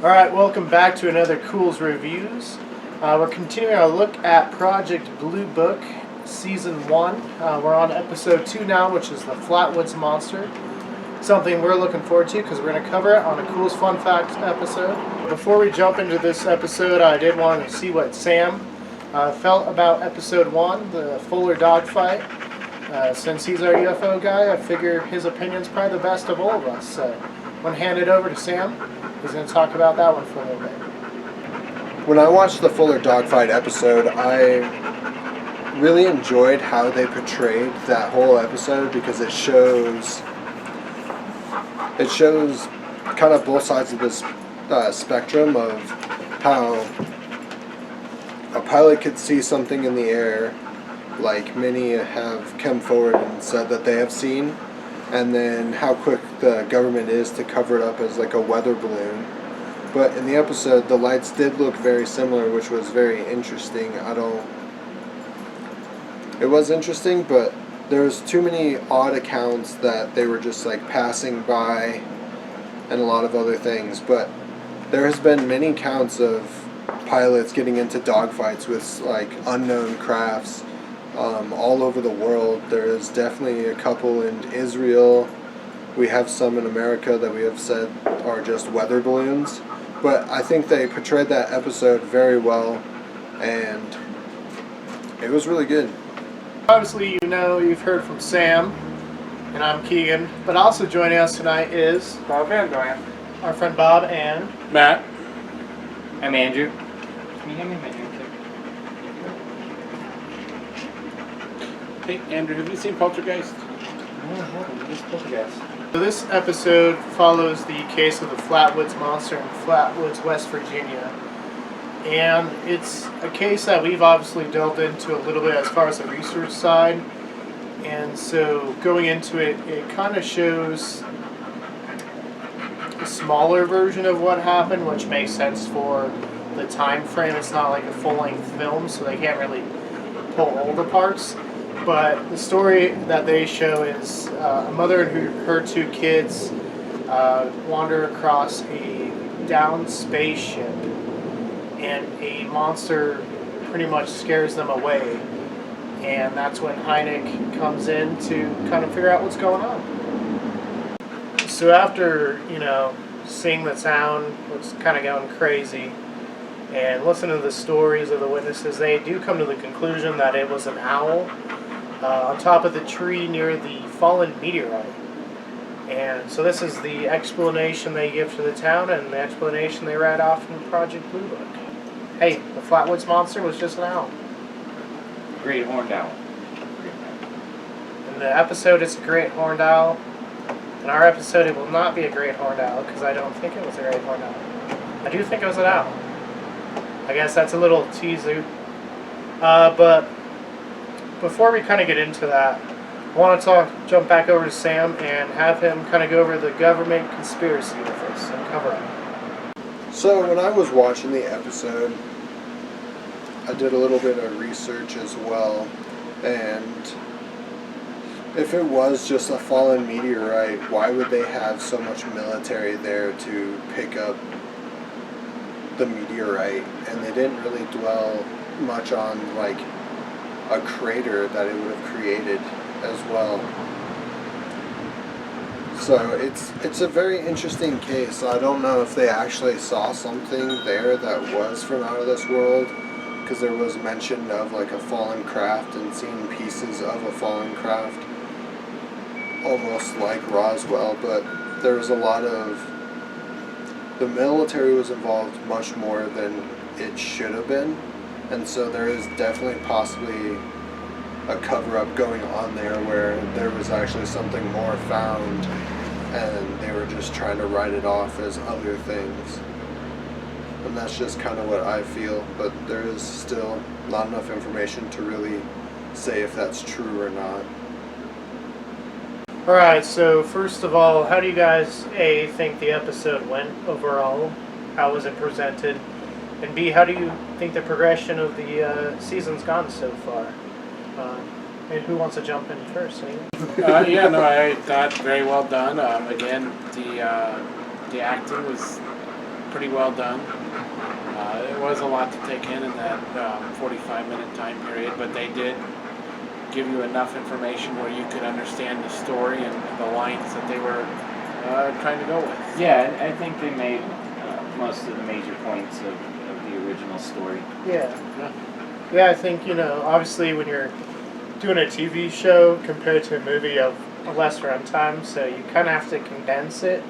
Alright, welcome back to another Culz Reviews. We're continuing our look at Project Blue Book, Season 1. We're on Episode 2 now, which is the Flatwoods Monster. Something we're looking forward to because we're going to cover it on a Culz Fun Facts episode. Before we jump into this episode, I did want to see what Sam felt about Episode 1, the Fuller Dogfight. Since he's our UFO guy, I figure his opinion's probably the best of all of us. So I'm going to hand it over to Sam. He's going to talk about that one for a little bit. When I watched the Fuller Dogfight episode, I really enjoyed how they portrayed that whole episode because it shows kind of both sides of this spectrum of how a pilot could see something in the air, like many have come forward and said that they have seen, and then how quick the government is to cover it up as like a weather balloon. But in the episode, the lights did look very similar, which was very interesting. It was interesting, but there was too many odd accounts that they were just like passing by and a lot of other things. But there has been many accounts of pilots getting into dogfights with like unknown crafts all over the world. There is definitely a couple in Israel. We have some in America that we have said are just weather balloons. But I think they portrayed that episode very well, and it was really good. Obviously, you've heard from Sam, and I'm Keegan. But also joining us tonight is Vander. our friend Bob and Matt. I'm Andrew. Hey, Andrew, have you seen Poltergeist? So this episode follows the case of the Flatwoods Monster in Flatwoods, West Virginia. And it's a case that we've obviously delved into a little bit as far as the research side. And so going into it, it kind of shows a smaller version of what happened, which makes sense for the time frame. It's not like a full-length film, so they can't really pull all the parts. But the story that they show is a mother and her two kids wander across a downed spaceship, and a monster pretty much scares them away. And that's when Hynek comes in to kind of figure out what's going on. So after, seeing the town, what's kind of going crazy, and listening to the stories of the witnesses, they do come to the conclusion that it was an owl on top of the tree near the fallen meteorite. And so this is the explanation they give to the town, and the explanation they read off in Project Blue Book. Hey, the Flatwoods Monster was just an owl. Great horned owl. In the episode, it's a great horned owl. In our episode, it will not be a great horned owl, because I don't think it was a great horned owl. I do think it was an owl. I guess that's a little teaser. But before we kind of get into that, I want to jump back over to Sam and have him kind of go over the government conspiracy with us and cover it. So when I was watching the episode, I did a little bit of research as well, and if it was just a fallen meteorite, why would they have so much military there to pick up the meteorite? And they didn't really dwell much on like a crater that it would have created as well. So it's a very interesting case. I don't know if they actually saw something there that was from out of this world, because there was mention of like a fallen craft and seeing pieces of a fallen craft, almost like Roswell. But there was a lot of, the military was involved much more than it should have been. And so there is definitely possibly a cover-up going on there where there was actually something more found and they were just trying to write it off as other things. And that's just kind of what I feel, but there is still not enough information to really say if that's true or not. Alright, so first of all, how do you guys, A, think the episode went overall? How was it presented? And B, how do you think the progression of the season's gone so far? And who wants to jump in first? I thought very well done. Again, the acting was pretty well done. It was a lot to take in that 45-minute time period, but they did give you enough information where you could understand the story and the lines that they were trying to go with. Yeah, I think they made most of the major points of the original story. Yeah. Yeah, I think, obviously when you're doing a TV show compared to a movie of a less runtime, so you kind of have to condense it,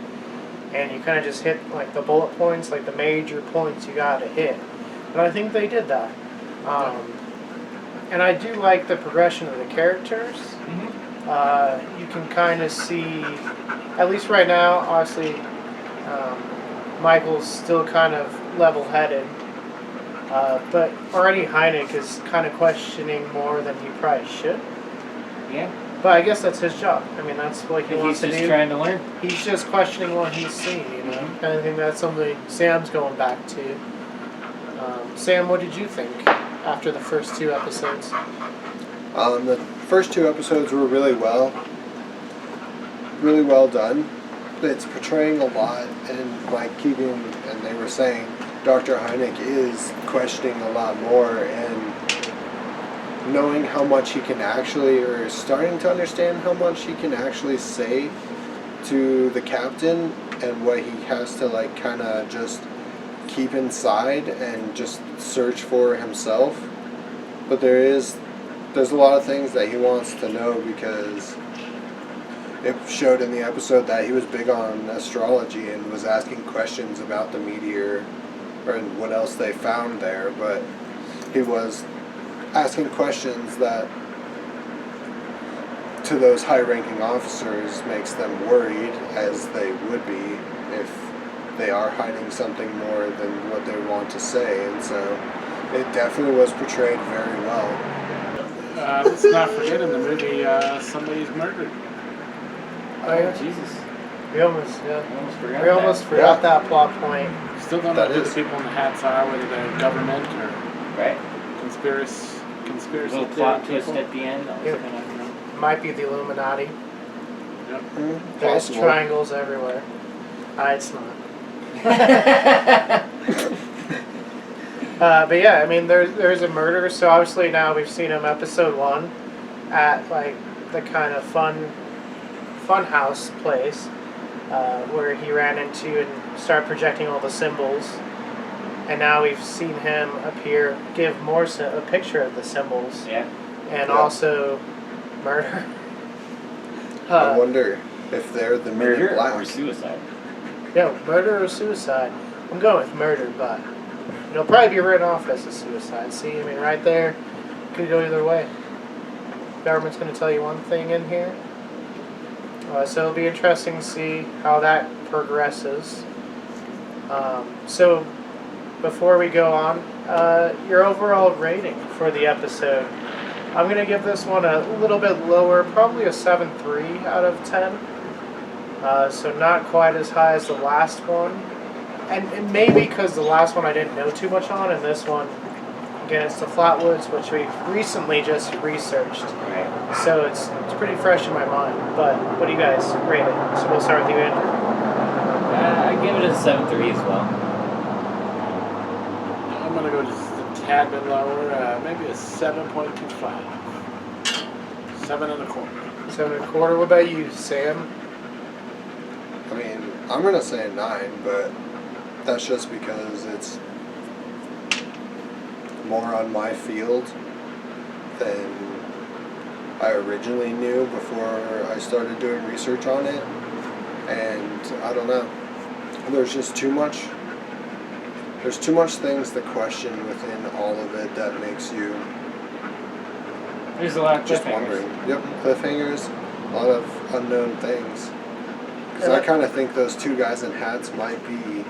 and you kind of just hit like the bullet points, like the major points you got to hit. But I think they did that. And I do like the progression of the characters. You can kind of see, at least right now, obviously, Michael's still kind of level-headed. But already Hynek is kind of questioning more than he probably should. Yeah. But I guess that's his job. I mean, that's what he wants to do. He's just trying to learn. He's just questioning what he's seen, And I think that's something Sam's going back to. Sam, what did you think after the first 2 episodes? The first 2 episodes were really well done. It's portraying a lot, and like Keegan and they were saying, Dr. Hynek is questioning a lot more and knowing how much he can actually, or starting to understand how much he can actually say to the captain and what he has to like kind of just keep inside and just search for himself. But there's a lot of things that he wants to know, because it showed in the episode that he was big on astrology and was asking questions about the meteor or what else they found there, but he was asking questions that to those high-ranking officers makes them worried, as they would be if they are hiding something more than what they want to say, and so it definitely was portrayed very well. Let's not forget in the movie, somebody's murdered. Oh, yeah. Jesus. We almost forgot that plot point. Still don't know who the people in the hats are, whether they're government or Right. conspiracy Little plot twist people. at the end. Might be the Illuminati. Yep. There's Possible. triangles everywhere. It's not. But yeah, I mean, there's a murder, so obviously now we've seen him episode 1 at like the kind of fun house place where he ran into and started projecting all the symbols, and now we've seen him appear, give more a picture of the symbols, and also murder. I wonder if they're the Men in Murder Black. or suicide. Yeah, murder or suicide. I'm going with murder, but it'll probably be written off as a suicide. See, I mean, right there, could go either way. Government's going to tell you one thing in here. So it'll be interesting to see how that progresses. So before we go on, your overall rating for the episode. I'm going to give this one a little bit lower, probably a 7.3 out of 10. So not quite as high as the last one. And maybe because the last one I didn't know too much on, and this one, again, it's the Flatwoods, which we recently just researched. Right. So it's pretty fresh in my mind. But what do you guys rate it? So we'll start with you, Andrew. I give it a 7.3 as well. I'm going to go just a tad bit lower, maybe a 7.25. 7.25. 7.25. What about you, Sam? I mean, I'm going to say a 9, but that's just because it's more on my field than I originally knew before I started doing research on it. And I don't know. There's just too much. There's too much things to question within all of it that makes you There's a lot of just cliffhangers. wondering. Yep, cliffhangers, a lot of unknown things. Because I kind of think those 2 guys in hats might be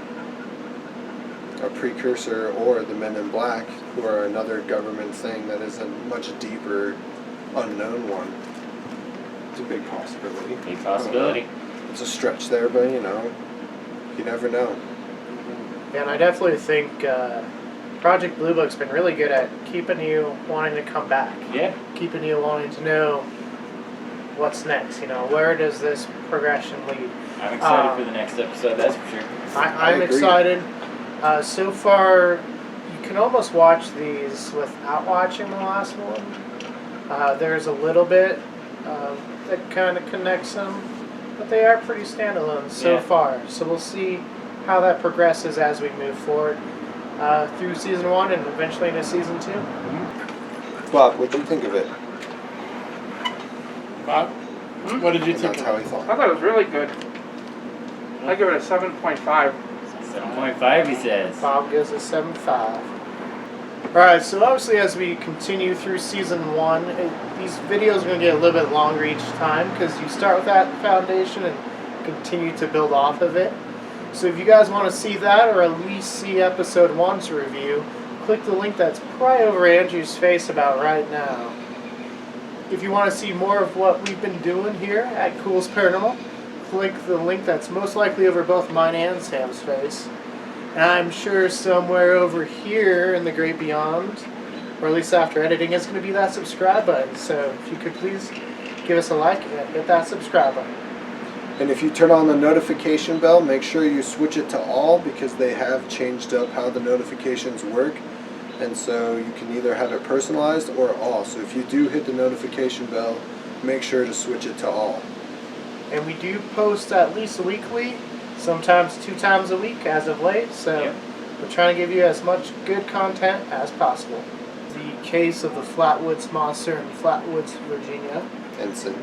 a precursor, or the Men in Black, who are another government thing that is a much deeper, unknown one. It's a big possibility. Big possibility. It's a stretch there, but you never know. Yeah, and I definitely think Project Blue Book's been really good at keeping you wanting to come back. Yeah. Keeping you wanting to know what's next. Where does this progression lead? I'm excited for the next episode, that's for sure. I'm agree. excited. So far, you can almost watch these without watching the last one. There's a little bit that kind of connects them, but they are pretty standalone so far. So we'll see how that progresses as we move forward through season 1 and eventually into season 2. Bob, what did you think of it? Bob, what did you And think? that's how he I thought. thought it was really good. I give it a 7.5. 7.5, he says. Bob gives us 7.5. Alright, so obviously as we continue through season 1, these videos are going to get a little bit longer each time because you start with that foundation and continue to build off of it. So if you guys want to see that or at least see episode 1's review, click the link that's probably over Andrew's face about right now. If you want to see more of what we've been doing here at Culz Paranormal, click the link that's most likely over both mine and Sam's face. And I'm sure somewhere over here in the great beyond, or at least after editing, is going to be that subscribe button. So if you could please give us a like and hit that subscribe button. And if you turn on the notification bell, make sure you switch it to all because they have changed up how the notifications work. And so you can either have it personalized or all. So if you do hit the notification bell, make sure to switch it to all. And we do post at least weekly, sometimes 2 times a week as of late. So we're trying to give you as much good content as possible. The case of the Flatwoods monster in Flatwoods, Virginia. Ensign.